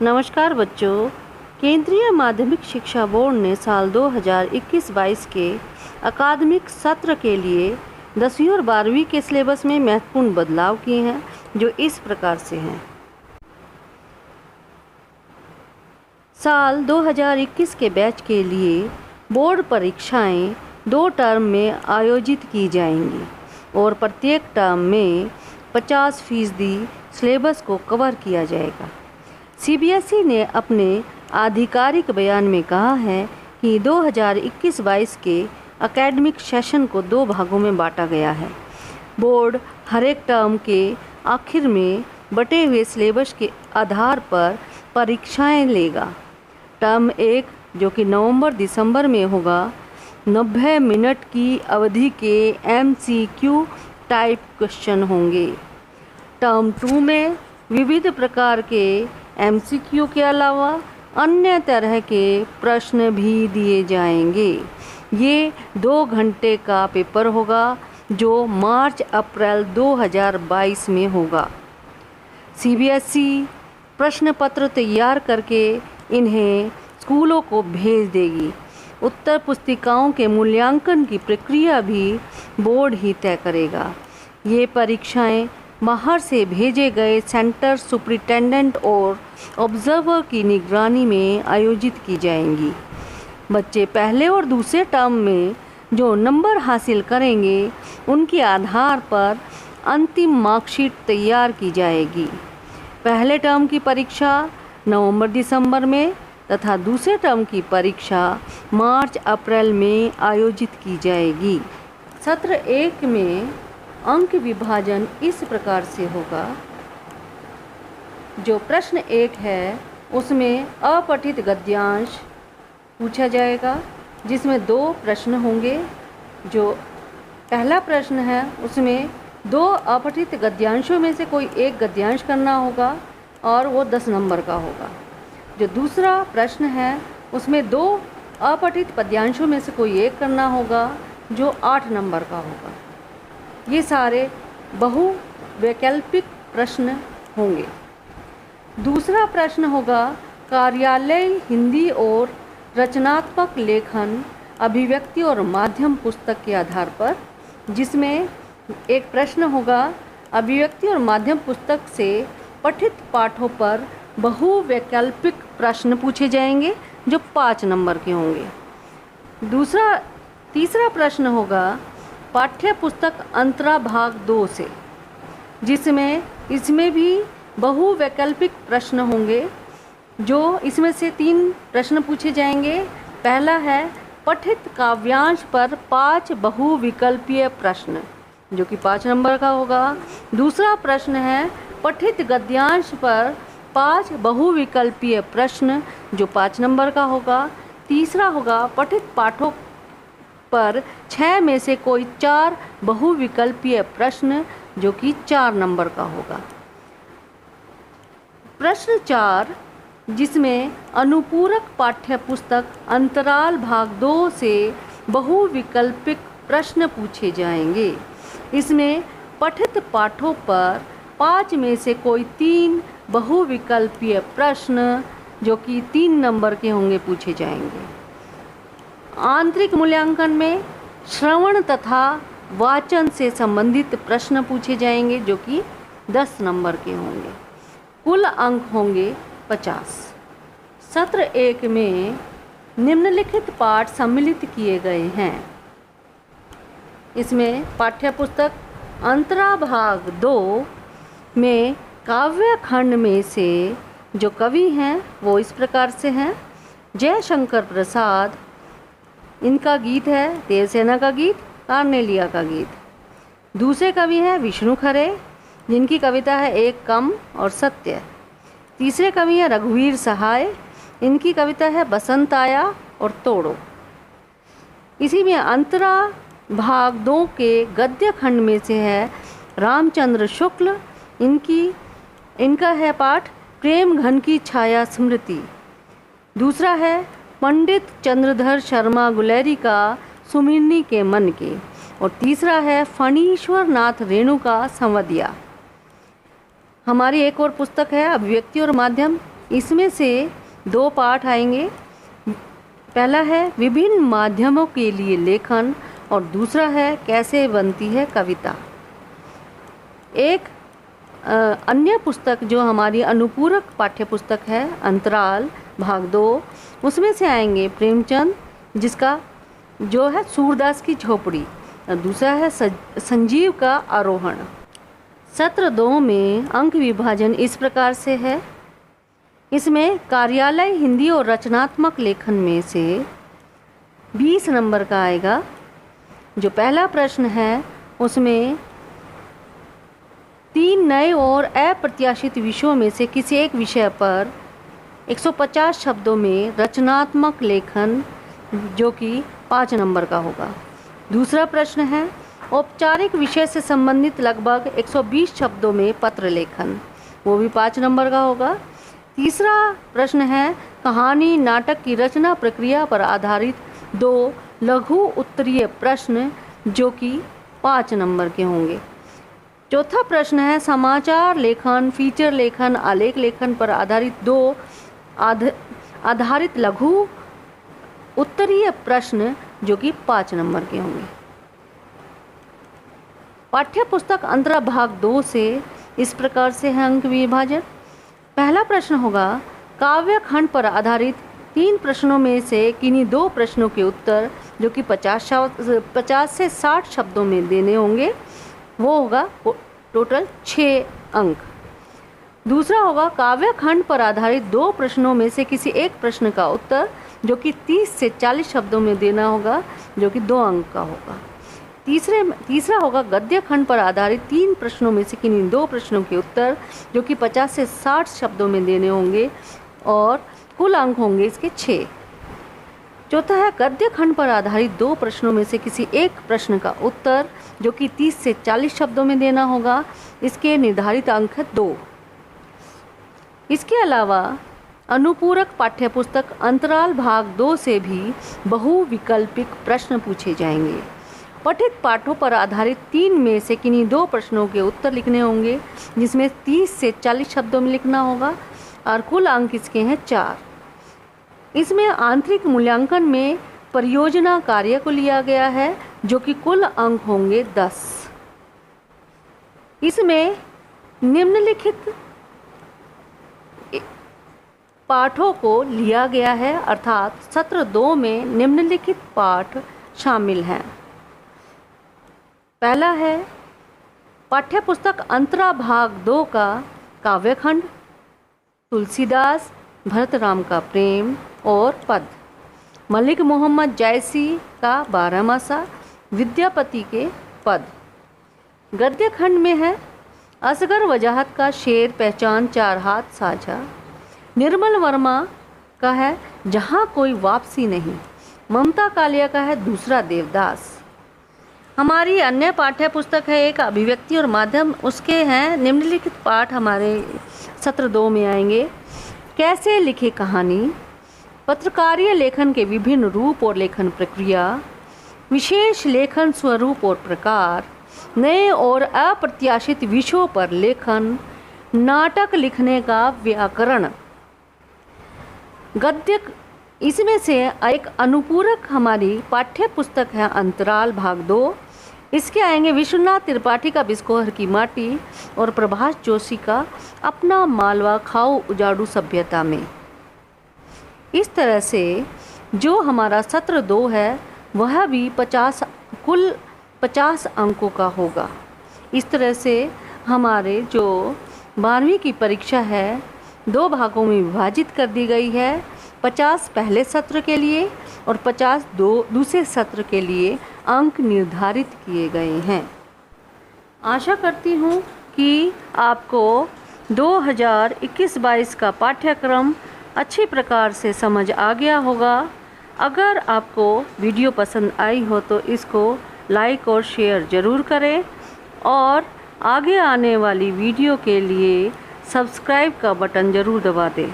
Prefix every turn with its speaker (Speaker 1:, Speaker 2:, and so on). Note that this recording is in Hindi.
Speaker 1: नमस्कार बच्चों। केंद्रीय माध्यमिक शिक्षा बोर्ड ने साल 2021-22 के अकादमिक सत्र के लिए 10वीं और 12वीं के सिलेबस में महत्वपूर्ण बदलाव किए हैं, जो इस प्रकार से हैं। साल 2021 के बैच के लिए बोर्ड परीक्षाएं 2 टर्म में आयोजित की जाएंगी और प्रत्येक टर्म में 50% सिलेबस को कवर किया जाएगा। सीबीएसई ने अपने आधिकारिक बयान में कहा है कि 2021-22 के एकेडमिक सेशन को 2 भागों में बांटा गया है। बोर्ड हर एक टर्म के आखिर में बटे हुए सिलेबस के आधार पर परीक्षाएं लेगा। टर्म 1, जो कि नवंबर-दिसंबर में होगा, 90 मिनट की अवधि के MCQ टाइप क्वेश्चन होंगे। टर्म 2 में विविध प्रकार के MCQ के अलावा अन्य तरह के प्रश्न भी दिए जाएंगे। ये 2 घंटे का पेपर होगा, जो मार्च-अप्रैल 2022 में होगा। सीबीएसई प्रश्न पत्र तैयार करके इन्हें स्कूलों को भेज देगी। उत्तर पुस्तिकाओं के मूल्यांकन की प्रक्रिया भी बोर्ड ही तय करेगा। ये परीक्षाएं बाहर से भेजे गए सेंटर सुपरिटेंडेंट और ऑब्जर्वर की निगरानी में आयोजित की जाएंगी। बच्चे पहले और दूसरे टर्म में जो नंबर हासिल करेंगे, उनके आधार पर अंतिम मार्कशीट तैयार की जाएगी। पहले टर्म की परीक्षा नवंबर-दिसंबर में तथा दूसरे टर्म की परीक्षा मार्च-अप्रैल में आयोजित की जाएगी। सत्र 1 में अंक विभाजन इस प्रकार से होगा। जो प्रश्न 1 है, उसमें अपठित गद्यांश पूछा जाएगा, जिसमें 2 प्रश्न होंगे। जो पहला प्रश्न है, उसमें 2 अपठित गद्यांशों में से कोई एक गद्यांश करना होगा और वो 10 नंबर का होगा। जो दूसरा प्रश्न है, उसमें 2 अपठित पद्यांशों में से कोई एक करना होगा, जो 8 नंबर का होगा। ये सारे बहुवैकल्पिक प्रश्न होंगे। दूसरा प्रश्न होगा कार्यालय हिंदी और रचनात्मक लेखन, अभिव्यक्ति और माध्यम पुस्तक के आधार पर, जिसमें एक प्रश्न होगा अभिव्यक्ति और माध्यम पुस्तक से पठित पाठों पर बहुवैकल्पिक प्रश्न पूछे जाएंगे, जो 5 नंबर के होंगे। तीसरा प्रश्न होगा पाठ्य पुस्तक अंतरा भाग 2 से, इसमें भी बहुवैकल्पिक प्रश्न होंगे। जो इसमें से 3 प्रश्न पूछे जाएंगे। पहला है पठित काव्यांश पर 5 बहुविकल्पीय प्रश्न, जो कि 5 नंबर का होगा। दूसरा प्रश्न है पठित गद्यांश पर 5 बहुविकल्पीय प्रश्न, जो 5 नंबर का होगा। तीसरा होगा पठित पाठों पर 6 में से कोई 4 बहुविकल्पीय प्रश्न, जो कि 4 नंबर का होगा। प्रश्न 4, जिसमें अनुपूरक पाठ्य पुस्तक अंतराल भाग 2 से बहुविकल्पिक प्रश्न पूछे जाएंगे। इसमें पठित पाठों पर 5 में से कोई 3 बहुविकल्पीय प्रश्न, जो कि 3 नंबर के होंगे, पूछे जाएंगे। आंतरिक मूल्यांकन में श्रवण तथा वाचन से संबंधित प्रश्न पूछे जाएंगे, जो कि 10 नंबर के होंगे। कुल अंक होंगे 50। सत्र 1 में निम्नलिखित पाठ सम्मिलित किए गए हैं। इसमें पाठ्य पुस्तक अंतरा भाग 2 में काव्य खंड में से जो कवि हैं, वो इस प्रकार से हैं। जयशंकर प्रसाद, इनका गीत है देवसेना का गीत, कार्नेलिया का गीत। दूसरे कवि हैं विष्णु खरे, जिनकी कविता है एक कम और सत्य। तीसरे कवि हैं रघुवीर सहाय, इनकी कविता है बसंत आया और तोड़ो। इसी में अंतरा भाग 2 के गद्य खंड में से है रामचंद्र शुक्ल, इनका है पाठ प्रेम घन की छाया स्मृति। दूसरा है पंडित चंद्रधर शर्मा गुलेरी का सुमिरनी के मन के, और तीसरा है फणीश्वर नाथ रेणु का संवदिया। हमारी एक और पुस्तक है अभिव्यक्ति और माध्यम, इसमें से 2 पाठ आएंगे। पहला है विभिन्न माध्यमों के लिए लेखन और दूसरा है कैसे बनती है कविता। एक अन्य पुस्तक जो हमारी अनुपूरक पाठ्य पुस्तक है अंतराल भाग 2, उसमें से आएंगे प्रेमचंद, जिसका जो है सूरदास की झोपड़ी, और दूसरा है संजीव का आरोहण। सत्र 2 में अंक विभाजन इस प्रकार से है। इसमें कार्यालय हिंदी और रचनात्मक लेखन में से 20 नंबर का आएगा। जो पहला प्रश्न है उसमें 3 नए और अप्रत्याशित विषयों में से किसी एक विषय पर 150 शब्दों में रचनात्मक लेखन, जो कि 5 नंबर का होगा। दूसरा प्रश्न है औपचारिक विषय से संबंधित लगभग 120 शब्दों में पत्र लेखन, वो भी 5 नंबर का होगा। तीसरा प्रश्न है कहानी नाटक की रचना प्रक्रिया पर आधारित 2 लघु उत्तरीय प्रश्न, जो कि 5 नंबर के होंगे। चौथा प्रश्न है समाचार लेखन, फीचर लेखन, आलेख लेखन पर आधारित 2 आधारित लघु उत्तरीय प्रश्न, जो कि 5 नंबर के होंगे। पाठ्य पुस्तक अंतरा भाग 2 से इस प्रकार से है अंक विभाजन। पहला प्रश्न होगा काव्य खंड पर आधारित 3 प्रश्नों में से किन्हीं 2 प्रश्नों के उत्तर, जो कि 50 से 60 शब्दों में देने होंगे, वो होगा टोटल 6 अंक। दूसरा होगा काव्य खंड पर आधारित 2 प्रश्नों में से किसी एक प्रश्न का उत्तर, जो कि 30 से 40 शब्दों में देना होगा, जो कि 2 अंक का होगा। तीसरा होगा गद्य खंड पर आधारित 3 प्रश्नों में से किन्हीं 2 प्रश्नों के उत्तर, जो कि 50 से 60 शब्दों में देने होंगे और कुल अंक होंगे इसके 6। चौथा है गद्य खंड पर आधारित 2 प्रश्नों में से किसी एक प्रश्न का उत्तर, जो कि 30 से 40 शब्दों में देना होगा, इसके निर्धारित अंक है 2। इसके अलावा अनुपूरक पाठ्यपुस्तक अंतराल भाग 2 से भी बहुविकल्पिक प्रश्न पूछे जाएंगे। पठित पाठों पर आधारित 3 में से किन्हीं 2 प्रश्नों के उत्तर लिखने होंगे, जिसमें 30 से 40 शब्दों में लिखना होगा और कुल अंक इसके हैं 4। इसमें आंतरिक मूल्यांकन में परियोजना कार्य को लिया गया है, जो कि कुल अंक होंगे 10। इसमें निम्नलिखित पाठों को लिया गया है, अर्थात सत्र 2 में निम्नलिखित पाठ शामिल हैं। पहला है पाठ्यपुस्तक अंतरा भाग 2 का काव्यखंड, तुलसीदास, भरतराम का प्रेम और पद, मलिक मोहम्मद जायसी का 12मासा, विद्यापति के पद। गद्य खंड में है असगर वजाहत का शेर पहचान 4 हाथ साझा, निर्मल वर्मा का है जहाँ कोई वापसी नहीं, ममता कालिया का है दूसरा देवदास। हमारी अन्य पाठ्य पुस्तक है एक अभिव्यक्ति और माध्यम, उसके हैं निम्नलिखित पाठ हमारे सत्र 2 में आएंगे। कैसे लिखे कहानी, पत्रकारीय लेखन के विभिन्न रूप और लेखन प्रक्रिया, विशेष लेखन स्वरूप और प्रकार, नए और अप्रत्याशित विषयों पर लेखन, नाटक लिखने का व्याकरण। गद्य इसमें से एक अनुपूरक हमारी पाठ्य पुस्तक है अंतराल भाग 2। इसके आएंगे विश्वनाथ त्रिपाठी का बिस्कोहर की माटी और प्रभाष जोशी का अपना मालवा खाओ उजाड़ू सभ्यता में। इस तरह से जो हमारा सत्र 2 है वह भी कुल 50 अंकों का होगा। इस तरह से हमारे जो 12वीं की परीक्षा है 2 भागों में विभाजित कर दी गई है। 50 पहले सत्र के लिए और 50 दूसरे सत्र के लिए अंक निर्धारित किए गए हैं। आशा करती हूँ कि आपको 2021-22 का पाठ्यक्रम अच्छी प्रकार से समझ आ गया होगा। अगर आपको वीडियो पसंद आई हो तो इसको लाइक और शेयर ज़रूर करें और आगे आने वाली वीडियो के लिए सब्सक्राइब का बटन ज़रूर दबा दें।